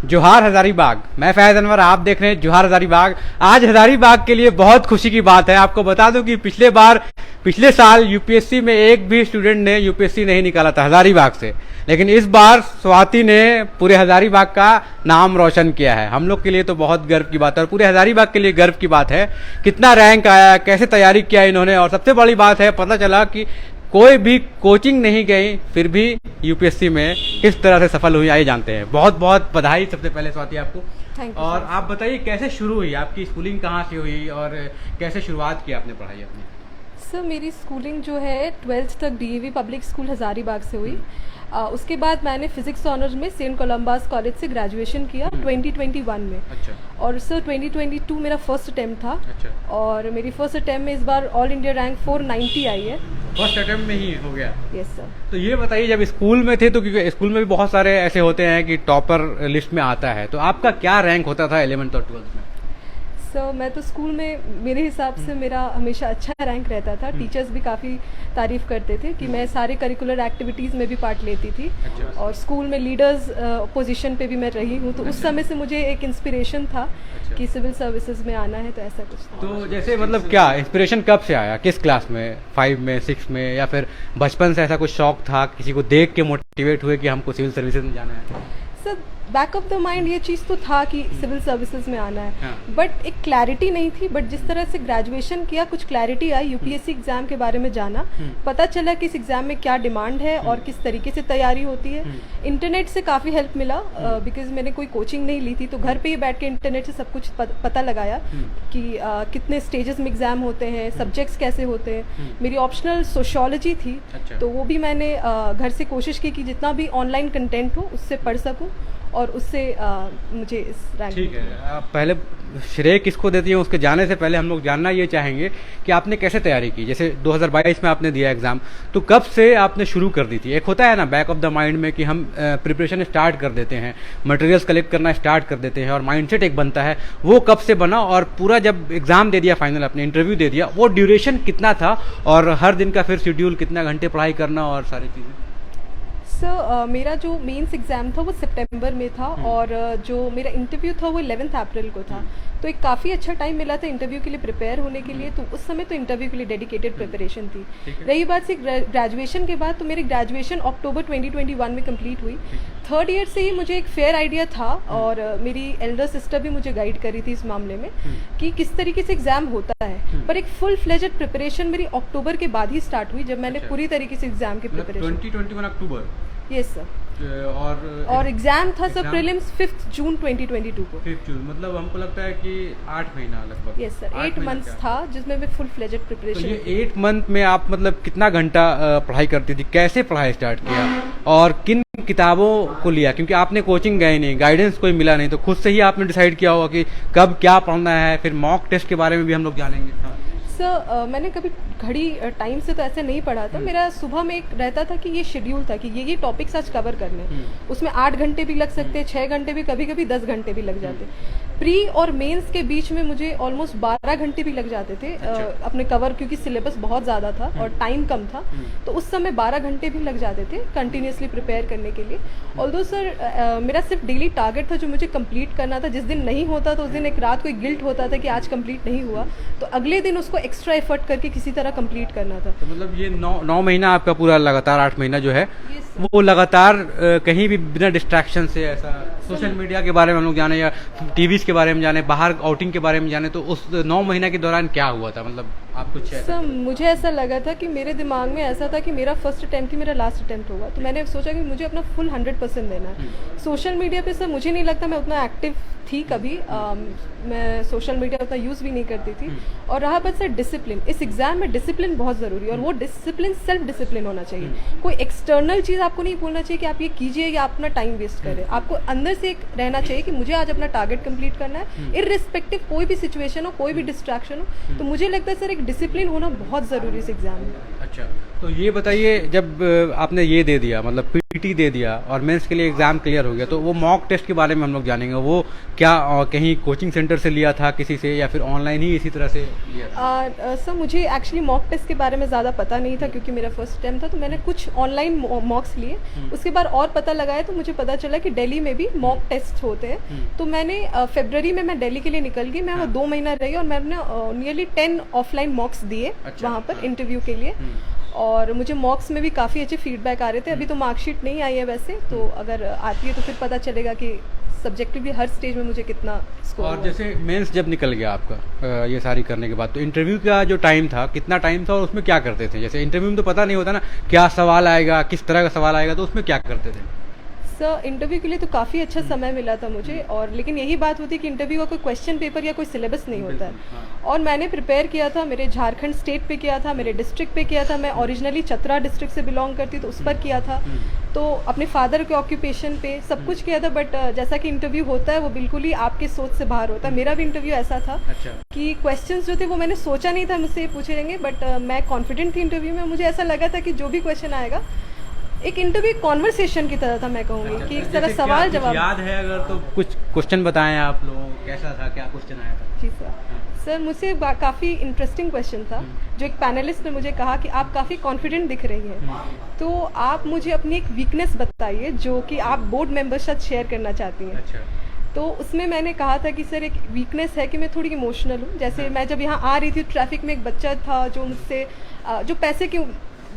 जोहार हजारीबाग। मैं फैज अनवर, आप देख रहे हैं जोहार हजारीबाग। आज हजारीबाग के लिए बहुत खुशी की बात है। आपको बता दूं कि पिछले साल यूपीएससी में एक भी स्टूडेंट ने यूपीएससी नहीं निकाला था हजारीबाग से, लेकिन इस बार स्वाति ने पूरे हजारीबाग का नाम रोशन किया है। हम लोग के लिए तो बहुत गर्व की बात है और पूरे हजारीबाग के लिए गर्व की बात है। कितना रैंक आया, कैसे तैयारी किया इन्होंने, और सबसे बड़ी बात है पता चला कि कोई भी कोचिंग नहीं गई फिर भी यूपीएससी में किस तरह से सफल हुई, आइए जानते हैं। बहुत बहुत बधाई सबसे पहले स्वाति आपको। Thank you. और आप बताइए कैसे शुरू हुई आपकी स्कूलिंग, कहाँ से हुई और कैसे शुरुआत की आपने पढ़ाई अपनी? सर मेरी स्कूलिंग जो है 12th तक डीएवी पब्लिक स्कूल हजारीबाग से हुई। उसके बाद मैंने फिजिक्स ऑनर्स में सेंट कोलम्बस कॉलेज से ग्रेजुएशन किया 2021 में। अच्छा। और सर 2022 मेरा फर्स्ट अटेम्प्ट था। अच्छा। और मेरी फर्स्ट अटेम्प्ट में इस बार ऑल इंडिया रैंक 490 आई है। फर्स्ट अटेम्प्ट में ही हो गया? Yes sir. तो ये बताइए, जब स्कूल में थे तो क्योंकि स्कूल में भी बहुत सारे ऐसे होते हैं कि टॉपर लिस्ट में आता है, तो आपका क्या रैंक होता था 11th और 12th में? सर मैं तो स्कूल में मेरे हिसाब से मेरा हमेशा अच्छा रैंक रहता था। टीचर्स भी काफ़ी तारीफ़ करते थे कि मैं सारे करिकुलर एक्टिविटीज़ में भी पार्ट लेती थी। अच्छा। और स्कूल में लीडर्स पोजीशन पे भी मैं रही हूँ, तो उस समय से मुझे एक इंस्पिरेशन था कि सिविल सर्विसेज में आना है, तो ऐसा कुछ था। तो जैसे मतलब क्या इंस्पिरेशन कब से आया, किस क्लास में, 5 में, 6 में, या फिर बचपन से ऐसा कुछ शौक था, किसी को देख के मोटिवेट हुए कि हमको सिविल सर्विसेज में जाना है? Sir back of the mind ये चीज़ तो था कि सिविल सर्विसेज में आना है, हाँ। बट एक क्लैरिटी नहीं थी। बट जिस तरह से ग्रेजुएशन किया कुछ क्लैरिटी आई, यूपीएससी एग्ज़ाम के बारे में जाना, पता चला कि इस एग्ज़ाम में क्या डिमांड है और किस तरीके से तैयारी होती है। इंटरनेट से काफ़ी हेल्प मिला, बिकॉज मैंने कोई कोचिंग नहीं ली थी, तो घर पे ही बैठ के इंटरनेट से सब कुछ पता लगाया कि कितने स्टेजेस में एग्ज़ाम होते हैं, सब्जेक्ट्स कैसे होते हैं। मेरी ऑप्शनल सोशोलॉजी थी। अच्छा। तो वो भी मैंने घर से कोशिश की कि जितना भी ऑनलाइन कंटेंट हो उससे पढ़ सकूं और उससे मुझे इस रैंक। ठीक है, आप पहले श्रेय किसको देती हैं उसके जाने से पहले हम लोग जानना ये चाहेंगे कि आपने कैसे तैयारी की। जैसे 2022 में आपने दिया एग्जाम, तो कब से आपने शुरू कर दी थी? एक होता है ना बैक ऑफ द माइंड में कि हम प्रिपरेशन स्टार्ट कर देते हैं, मटेरियल्स कलेक्ट करना स्टार्ट कर देते हैं और माइंडसेट एक बनता है, वो कब से बना? और पूरा जब एग्जाम दे दिया, फाइनल अपने इंटरव्यू दे दिया, वो ड्यूरेशन कितना था और हर दिन का फिर शेड्यूल, कितना घंटे पढ़ाई करना और सारी चीज़ें? सर मेरा जो मेंस एग्ज़ाम था वो सितंबर में था और जो मेरा इंटरव्यू था वो 11 अप्रैल को था। तो एक काफ़ी अच्छा टाइम मिला था इंटरव्यू के लिए प्रिपेयर होने के लिए। तो उस समय तो इंटरव्यू के लिए डेडिकेटेड प्रिपरेशन थी। रही बात से ग्रेजुएशन के बाद, तो मेरी ग्रेजुएशन अक्टूबर 2021 में कंप्लीट हुई। थर्ड ईयर से ही मुझे एक फेयर आइडिया था और मेरी एल्डर सिस्टर भी मुझे गाइड करी थी इस मामले में कि किस तरीके से एग्ज़ाम होता है। पर एक फुल फ्लेजेड प्रिपरेशन मेरी अक्टूबर के बाद ही स्टार्ट हुई, जब मैंने पूरी तरीके से एग्ज़ाम की प्रिपरेशन। 2021 अक्टूबर? Yes sir. और एग्जाम था सर प्रीलिम्स 5 जून 2022 को। 5 जून, मतलब हमको लगता है कि 8 महीना लगभग। यस सर, 8 मंथ्स था जिसमें मैं फुल फ्लेजेड तो प्रिपरेशन। ये 8 मंथ में आप मतलब कितना घंटा पढ़ाई करती थी, कैसे पढ़ाई स्टार्ट किया और किन किताबों को लिया? क्योंकि आपने कोचिंग गए नहीं, गाइडेंस कोई मिला नहीं, तो खुद से ही आपने डिसाइड किया होगा कि कब क्या पढ़ना है। फिर मॉक टेस्ट के बारे में भी हम लोग जानेंगे। सर मैंने कभी घड़ी टाइम से तो ऐसे नहीं पढ़ा था। मेरा सुबह में एक रहता था कि ये शेड्यूल था कि ये टॉपिक्स आज कवर करने हैं। उसमें 8 घंटे भी लग सकते हैं, 6 घंटे भी, कभी कभी 10 घंटे भी लग जाते। प्री और मेंस के बीच में मुझे ऑलमोस्ट 12 घंटे भी लग जाते थे। अपने कवर, क्योंकि सिलेबस बहुत ज़्यादा था और टाइम कम था, तो उस समय 12 घंटे भी लग जाते थे कंटिन्यूसली प्रिपेयर करने के लिए। ऑल्दो सर मेरा सिर्फ डेली टारगेट था जो मुझे कंप्लीट करना था। जिस दिन नहीं होता तो उस दिन एक रात को एक गिल्ट होता था कि आज कंप्लीट नहीं हुआ, तो अगले दिन उसको एक्स्ट्रा एफर्ट करके किसी तरह कंप्लीट करना था। तो मतलब ये 9 महीना आपका पूरा लगातार, 8 महीना जो है वो लगातार कहीं भी बिना डिस्ट्रैक्शन से, ऐसा सोशल मीडिया के बारे में हम लोग जाने या टीवीज के बारे में जाने, बाहर आउटिंग के बारे में जाने, तो उस 9 महीना के दौरान क्या हुआ था? मतलब आप कुछ सर मुझे ऐसा लगा था कि मेरे दिमाग में ऐसा था कि मेरा फर्स्ट अटेम्प्ट ही मेरा लास्ट अटेम्प्ट होगा, तो मैंने सोचा कि मुझे अपना फुल 100% देना है। सोशल मीडिया पे सर मुझे नहीं लगता मैं उतना एक्टिव थी कभी। मैं सोशल मीडिया उतना यूज़ भी नहीं करती थी। और रहा बात सर डिसिप्लिन, इस एग्ज़ाम में डिसिप्लिन बहुत ज़रूरी है और वो डिसिप्लिन सेल्फ डिसिप्लिन होना चाहिए। कोई एक्सटर्नल चीज़ आपको नहीं बोलना चाहिए कि आप ये कीजिए या अपना टाइम वेस्ट करें। आपको अंदर से एक रहना चाहिए कि मुझे आज अपना टारगेट कंप्लीट करना है, इररिस्पेक्टिव कोई भी सिचुएशन हो, कोई भी डिस्ट्रैक्शन हो। तो मुझे लगता है सर एक डिसिप्लिन होना बहुत ज़रूरी है इस एग्ज़ाम में। अच्छा, तो ये बताइए, जब आपने ये दे दिया, मतलब पीटी दे दिया और मेंस के लिए एग्जाम क्लियर हो गया, तो वो मॉक टेस्ट के बारे में हम लोग जानेंगे। वो क्या कहीं कोचिंग सेंटर से लिया था किसी से, या फिर ऑनलाइन ही इसी तरह से लिया था? सर मुझे एक्चुअली मॉक टेस्ट के बारे में ज़्यादा पता नहीं था, क्योंकि मेरा फर्स्ट अटैम्प्ट था। तो मैंने कुछ ऑनलाइन मॉक्स लिए, उसके बाद और पता लगाया तो मुझे पता चला कि दिल्ली में भी मॉक टेस्ट होते हैं। तो मैंने फरवरी में मैं दिल्ली के लिए निकल गई। मैं वहाँ 2 महीना रही और मैंने नियरली 10 ऑफलाइन मॉक्स दिए वहाँ पर इंटरव्यू के लिए। और मुझे मॉक्स में भी काफ़ी अच्छे फीडबैक आ रहे थे। अभी तो मार्कशीट नहीं आई है वैसे, तो अगर आती है तो फिर पता चलेगा कि सब्जेक्टिवली हर स्टेज में मुझे कितना स्कोर। और जैसे मेंस जब निकल गया आपका ये सारी करने के बाद, तो इंटरव्यू का जो टाइम था, कितना टाइम था और उसमें क्या करते थे? जैसे इंटरव्यू में तो पता नहीं होता ना क्या सवाल आएगा, किस तरह का सवाल आएगा, तो उसमें क्या करते थे? सर इंटरव्यू के लिए तो काफ़ी अच्छा समय मिला था मुझे, और लेकिन यही बात होती है कि इंटरव्यू का कोई क्वेश्चन पेपर या कोई सिलेबस नहीं होता है। और मैंने प्रिपेयर किया था, मेरे झारखंड स्टेट पे किया था, मेरे डिस्ट्रिक्ट पे किया था। मैं ओरिजिनली चतरा डिस्ट्रिक्ट से बिलोंग करती, तो उस पर किया था। तो अपने फादर के ऑक्यूपेशन पे सब कुछ किया था। बट जैसा कि इंटरव्यू होता है वो बिल्कुल ही आपके सोच से बाहर होता है। मेरा भी इंटरव्यू ऐसा था कि क्वेश्चंस जो थे वो मैंने सोचा नहीं था मुझसे पूछे जाएंगे, बट मैं कॉन्फिडेंट थी इंटरव्यू में। मुझे ऐसा लगा था कि जो भी क्वेश्चन आएगा एक इंटरव्यू कॉन्वर्सेशन की तरह था, मैं कहूँगी कि इस तरह सवाल जवाब। याद है अगर तो कुछ क्वेश्चन बताएं आप लोगों, कैसा था, क्या क्वेश्चन आया था? जी सर मुझसे काफ़ी इंटरेस्टिंग क्वेश्चन था। जो एक पैनलिस्ट ने मुझे कहा कि आप काफ़ी कॉन्फिडेंट दिख रही हैं, तो आप मुझे अपनी एक वीकनेस बताइए जो कि आप बोर्ड मेंबर साथ शेयर करना चाहती हैं। अच्छा। तो उसमें मैंने कहा था कि सर एक वीकनेस है कि मैं थोड़ी इमोशनल हूँ। जैसे मैं जब यहाँ आ रही थी ट्रैफिक में एक बच्चा था जो मुझसे जो पैसे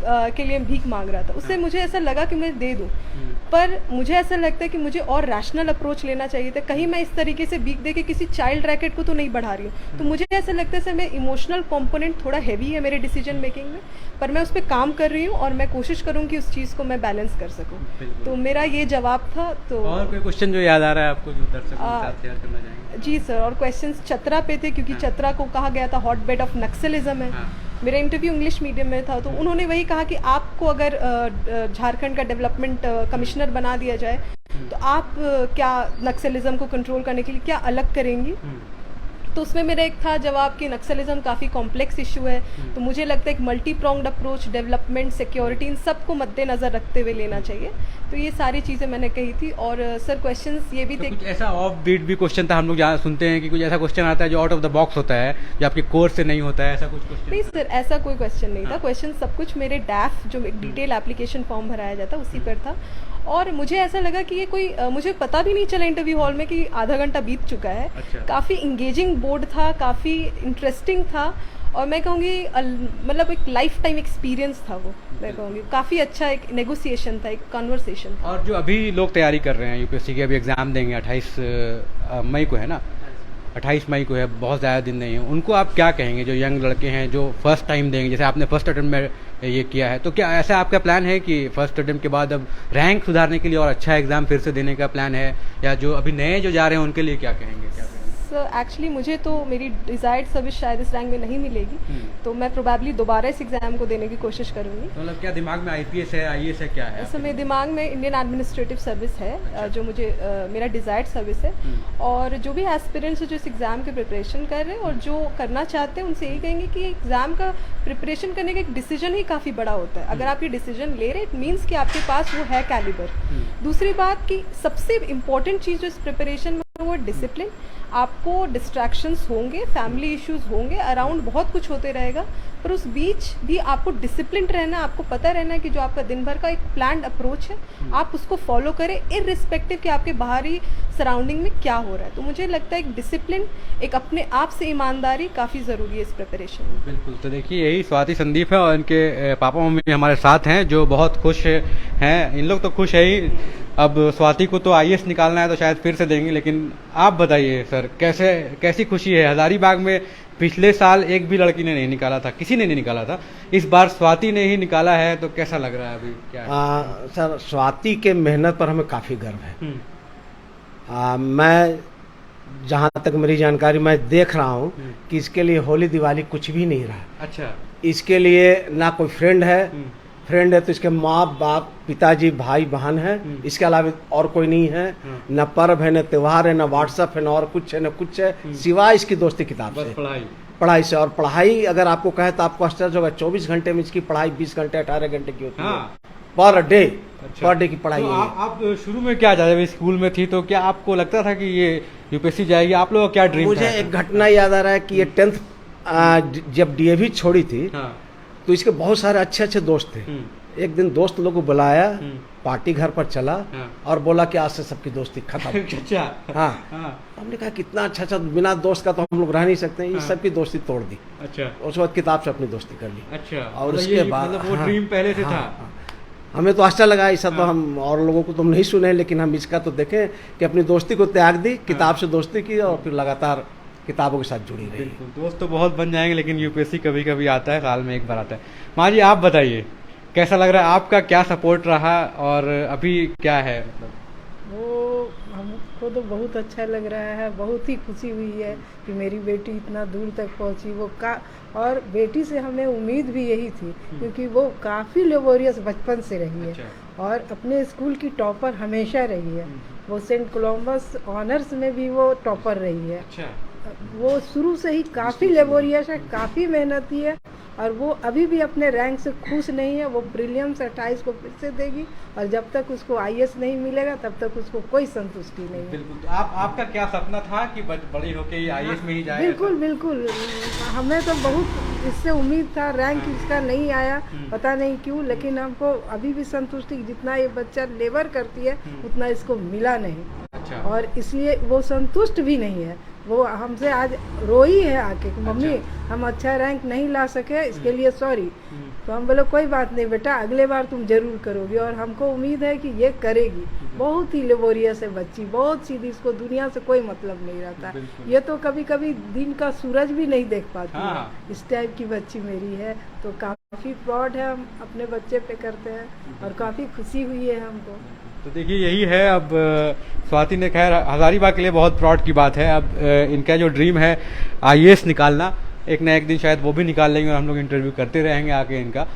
के लिए भीख मांग रहा था, उससे मुझे ऐसा लगा कि मैं दे दूं, पर मुझे ऐसा लगता है कि मुझे और रैशनल अप्रोच लेना चाहिए था। कहीं मैं इस तरीके से भीख दे के किसी चाइल्ड रैकेट को तो नहीं बढ़ा रही हूँ। तो मुझे ऐसा लगता है सर मैं इमोशनल कंपोनेंट थोड़ा हैवी है मेरे डिसीजन मेकिंग में, पर मैं उस पर काम कर रही हूँ और मैं कोशिश करूँगी उस चीज़ को मैं बैलेंस कर सकूँ। तो मेरा ये जवाब था। तो और कोई क्वेश्चन जो याद आ रहा है आपको जो दर्शकों के साथ शेयर करना चाहेंगे? जी सर, और क्वेश्चंस चतरा पे थे, क्योंकि चतरा को कहा गया था हॉट बेड ऑफ नक्सलिज्म है। मेरा इंटरव्यू इंग्लिश मीडियम में था, तो उन्होंने वही कहा कि आपको अगर झारखंड का डेवलपमेंट कमिश्नर बना दिया जाए तो आप क्या नक्सलिज्म को कंट्रोल करने के लिए क्या अलग करेंगी। तो उसमें मेरा एक था जवाब कि नक्सलिज्म काफ़ी कॉम्प्लेक्स इशू है, तो मुझे लगता है एक multi pronged approach development, security, इन सबको मद्देनज़र रखते हुए लेना चाहिए। तो ये सारी चीज़ें मैंने कही थी। और सर क्वेश्चंस ये भी थे, कुछ ऐसा ऑफ बीट भी क्वेश्चन था, हम लोग जहाँ सुनते हैं कि कुछ ऐसा क्वेश्चन आता है जो आउट ऑफ द बॉक्स होता है, जो आपके कोर्स से नहीं होता है, ऐसा कुछ क्वेश्चन? नहीं सर, ऐसा कोई क्वेश्चन नहीं था। क्वेश्चन सब कुछ मेरे डैफ जो एक डिटेल एप्लीकेशन फॉर्म भराया जाता उसी पर था। और मुझे ऐसा लगा कि ये कोई मुझे पता भी नहीं चला इंटरव्यू हॉल में कि आधा घंटा बीत चुका है। अच्छा। काफ़ी इंगेजिंग बोर्ड था, काफ़ी इंटरेस्टिंग था, और मैं कहूँगी मतलब एक लाइफ टाइम एक्सपीरियंस था वो। मैं कहूँगी काफ़ी अच्छा एक नेगोशिएशन था, एक कन्वर्सेशन था। और जो अभी लोग तैयारी कर रहे हैं यूपीएससी की, अभी एग्ज़ाम देंगे 28 मई को है ना, 28 मई को है, बहुत ज़्यादा दिन नहीं है, उनको आप क्या कहेंगे जो यंग लड़के हैं जो फर्स्ट टाइम देंगे? जैसे आपने फर्स्ट अटेम्प्ट में ये किया है, तो क्या ऐसा आपका प्लान है कि फर्स्ट अटेम्प्ट के बाद अब रैंक सुधारने के लिए और अच्छा एग्जाम फिर से देने का प्लान है, या जो अभी नए जो जा रहे हैं उनके लिए क्या कहेंगे? सर एक्चुअली मुझे तो मेरी डिज़ायर्ड सर्विस शायद इस रैंक में नहीं मिलेगी, तो मैं प्रोबेबली दोबारा इस एग्ज़ाम को देने की कोशिश करूँगी। मतलब क्या दिमाग में आईपीएस है, आईएएस है, क्या है? सर मेरे दिमाग में इंडियन एडमिनिस्ट्रेटिव सर्विस है। अच्छा। जो मुझे मेरा डिज़ायर्ड सर्विस है। और जो भी एस्पिरेंट्स जो इस एग्ज़ाम की प्रिपरेशन कर रहे हैं और जो करना चाहते हैं, उनसे यही कहेंगे कि एग्ज़ाम का प्रिपरेशन करने का एक डिसीजन ही काफ़ी बड़ा होता है। अगर आप ये डिसीजन ले रहे हैं, इट मीन्स कि आपके पास वो है कैलिबर। दूसरी बात कि सबसे इम्पोर्टेंट चीज़ जो इस प्रिपरेशन में वो डिसिप्लिन। आपको डिस्ट्रैक्शंस होंगे, फैमिली इश्यूज होंगे, अराउंड बहुत कुछ होते रहेगा, पर उस बीच भी आपको डिसिप्लिन्ड रहना, आपको पता रहना है कि जो आपका दिन भर का एक प्लान्ड अप्रोच है आप उसको फॉलो करें, इररिस्पेक्टिव कि आपके बाहरी सराउंडिंग में क्या हो रहा है। तो मुझे लगता है एक डिसिप्लिन, एक अपने आप से ईमानदारी काफ़ी ज़रूरी है इस प्रिपरेशन में। बिल्कुल। तो देखिए यही स्वाति संदीप है और इनके पापा मम्मी हमारे साथ हैं जो बहुत खुश हैं। इन लोग तो खुश है ही। अब स्वाति को तो आईएएस निकालना है तो शायद फिर से देंगे, लेकिन आप बताइए सर कैसी खुशी है? हजारीबाग में पिछले साल एक भी लड़की ने नहीं निकाला था, किसी ने नहीं निकाला था, इस बार स्वाति ने ही निकाला है, तो कैसा लग रहा है अभी? क्या है? सर स्वाति के मेहनत पर हमें काफ़ी गर्व है। मैं जहाँ तक मेरी जानकारी मैं देख रहा हूँ कि इसके लिए होली दिवाली कुछ भी नहीं रहा। अच्छा। इसके लिए ना कोई फ्रेंड है तो इसके माँ बाप, पिताजी, भाई बहन है, इसके अलावा और कोई नहीं है। न पर्व है, न त्योहार है, न व्हाट्सएप है, न और कुछ है, न कुछ है, सिवाय इसकी दोस्ती किताब से। पढ़ाई। पढ़ाई से। और पढ़ाई अगर आपको कहे तो आपको आश्चर्य होगा, 24 घंटे में इसकी पढ़ाई 20 घंटे 18 घंटे की होती है पर डे। पर डे की पढ़ाई तो है। आप शुरू में क्या जब स्कूल में थी तो क्या आपको लगता था कि ये यूपीएससी जाएगी? आप लोगों का क्या ड्रीम मुझे था? एक घटना याद आ रहा है कि ये 10th जब डीएवी छोड़ी थी हाँ। तो इसके बहुत सारे अच्छे अच्छे दोस्त थे। एक दिन दोस्त लोगों को बुलाया, पार्टी घर पर चला हाँ। और बोला कि आज से सबकी दोस्ती खत्म। अच्छा। हाँ। हाँ। हमने कहा कितना अच्छा अच्छा, बिना दोस्त का तो हम लोग रह नहीं सकते। ये सबकी दोस्ती तोड़ दी। अच्छा। उसके बाद किताब से अपनी दोस्ती कर ली। अच्छा। और मतलब उसके ये बाद मतलब वो हाँ, ड्रीम पहले से हाँ, था। हाँ। हमें तो आश्चर्य लगा, ऐसा तो हम और लोगों को तो हम नहीं सुने, लेकिन हम इसका तो देखें कि अपनी दोस्ती को त्याग दी, किताब से दोस्ती की और फिर लगातार किताबों के साथ जुड़ी रही। बिल्कुल, दोस्त तो बहुत बन जाएंगे लेकिन यूपीएससी कभी कभी आता है, साल में एक बार आता है। माँ जी आप बताइए कैसा लग रहा है, आपका क्या सपोर्ट रहा और अभी क्या है? मतलब वो हमको तो बहुत अच्छा लग रहा है, बहुत ही खुशी हुई है कि मेरी बेटी इतना दूर तक पहुंची। और बेटी से हमें उम्मीद भी यही थी, क्योंकि वो काफ़ी लेबोरियस बचपन से रही है। अच्छा। और अपने स्कूल की टॉपर हमेशा रही है। वो सेंट कोलम्बस ऑनर्स में भी वो टॉपर रही है। अच्छा। वो शुरू से ही काफ़ी लेबोरियस है, काफ़ी मेहनती है। और वो अभी भी अपने रैंक से खुश नहीं है। वो प्रीलिम्स 28 को फिर से देगी और जब तक उसको आईएएस नहीं मिलेगा तब तक उसको कोई संतुष्टि नहीं है। बिल्कुल। तो आपका क्या सपना था कि बड़ी होके आईएएस में ही जाए? बिल्कुल बिल्कुल, हमें तो बहुत इससे उम्मीद था। रैंक इसका नहीं आया, पता नहीं क्यों, लेकिन हमको अभी भी संतुष्टि, जितना ये बच्चा लेबर करती है उतना इसको मिला नहीं। अच्छा। और इसलिए वो संतुष्ट भी नहीं है। वो हमसे आज रोई है आके कि मम्मी हम अच्छा रैंक नहीं ला सके, इसके लिए सॉरी। तो हम बोले कोई बात नहीं बेटा, अगले बार तुम जरूर करोगी और हमको उम्मीद है कि ये करेगी। बहुत ही लेबोरियस है बच्ची, बहुत सीधी, इसको दुनिया से कोई मतलब नहीं रहता। ये तो कभी कभी दिन का सूरज भी नहीं देख पाती है। इस टाइप की बच्ची मेरी है, तो काफ़ी प्राउड है हम अपने बच्चे पे करते हैं और काफ़ी खुशी हुई है हमको। तो देखिए यही है। अब स्वाति ने खैर हजारीबाग के लिए बहुत प्राउड की बात है। अब इनका जो ड्रीम है आईएएस निकालना, एक ना एक दिन शायद वो भी निकाल लेंगे और हम लोग इंटरव्यू करते रहेंगे आके इनका।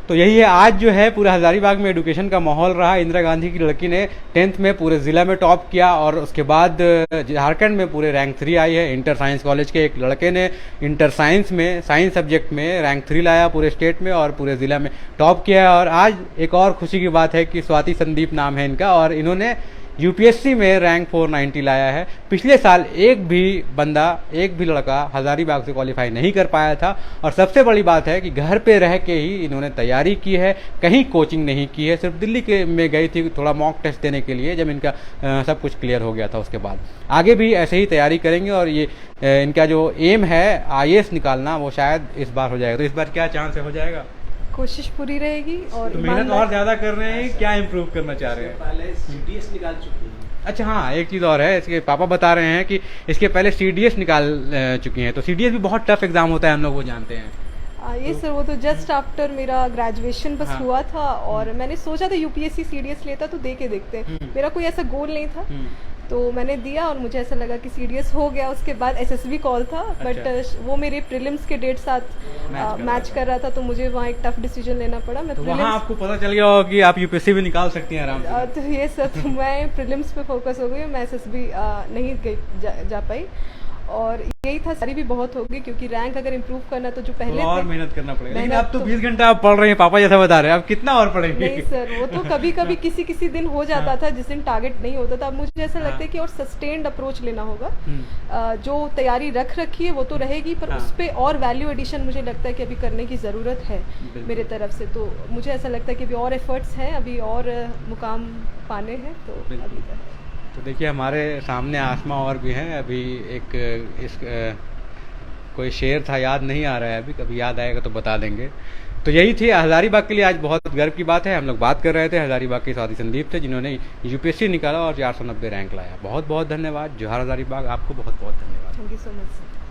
तो यही है, आज जो है पूरा हजारीबाग में एजुकेशन का माहौल रहा। इंदिरा गांधी की लड़की ने 10th में पूरे ज़िला में टॉप किया और उसके बाद झारखंड में पूरे रैंक 3 आई है। इंटर साइंस कॉलेज के एक लड़के ने इंटर साइंस में, साइंस सब्जेक्ट में रैंक 3 लाया पूरे स्टेट में और पूरे ज़िला में टॉप किया है। और आज एक और खुशी की बात है कि स्वाति संदीप नाम है इनका और इन्होंने यूपीएससी में रैंक 490 लाया है। पिछले साल एक भी बंदा, एक भी लड़का हजारीबाग से क्वालिफाई नहीं कर पाया था। और सबसे बड़ी बात है कि घर पे रह के ही इन्होंने तैयारी की है, कहीं कोचिंग नहीं की है। सिर्फ दिल्ली के में गई थी थोड़ा मॉक टेस्ट देने के लिए, जब इनका सब कुछ क्लियर हो गया था। उसके बाद आगे भी ऐसे ही तैयारी करेंगे और ये इनका जो एम है आईएएस निकालना, वो शायद इस बार हो जाएगा। तो इस बार क्या चांस है, हो जाएगा? कोशिश पूरी रहेगी। और तो मेहनत और ज्यादा कर रहे हैं, क्या इम्प्रूव करना चाह रहे हैं? पहले सीडीएस निकाल चुकी है। अच्छा हाँ, एक चीज़ और है, इसके पापा बता रहे हैं कि इसके पहले सीडीएस निकाल चुकी हैं। तो सीडीएस भी बहुत टफ एग्जाम होता है, हम लोग वो जानते हैं। ये सर, वो तो जस्ट आफ्टर मेरा ग्रेजुएशन बस हुआ था और मैंने सोचा था यूपीएससी सीडीएस लेता तो दे के देखते। मेरा कोई ऐसा गोल नहीं था, तो मैंने दिया और मुझे ऐसा लगा कि सीडीएस हो गया। उसके बाद एसएसबी कॉल था, बट वो मेरे प्रीलिम्स के डेट साथ मैच कर रहा था, तो मुझे वहाँ एक टफ डिसीजन लेना पड़ा। मैं तो वहाँ आपको पता चल गया होगा कि आप यूपीएससी भी निकाल सकती हैं आराम से। तो ये सब मैं प्रीलिम्स पे फोकस हो गई, मैं एसएसबी नहीं गई जा पाई। और यही था, सारी भी बहुत होगी क्योंकि रैंक अगर इम्प्रूव करना तो जो पहले और थे, मेहनत करना पड़ेगा। लेकिन मेहनत आप तो तो 20 घंटा आप पढ़ रहे हैं, पापा जैसा बता रहे हैं, आप कितना और पढ़ेंगे? नहीं सर, वो तो कभी कभी किसी दिन हो जाता था जिस दिन टारगेट नहीं होता था। अब मुझे ऐसा लगता है कि और सस्टेन्ड अप्रोच लेना होगा। जो तैयारी रख रखी है वो तो रहेगी, पर उस पर और वैल्यू एडिशन मुझे लगता है कि अभी करने की ज़रूरत है मेरे तरफ से। तो मुझे ऐसा लगता है कि अभी और एफर्ट्स हैं, अभी और मुकाम पाने हैं, तो अभी तो देखिए हमारे सामने आसमा और भी हैं। अभी कोई शेर था, याद नहीं आ रहा है अभी, कभी याद आएगा तो बता देंगे। तो यही थी हजारीबाग के लिए आज बहुत गर्व की बात है। हम लोग बात कर रहे थे हजारीबाग की स्वाति संदीप थे, जिन्होंने यूपीएससी निकाला और 490 रैंक लाया। बहुत बहुत धन्यवाद। जोहार हजारीबाग, आपको बहुत बहुत धन्यवाद। Thank you so much sir.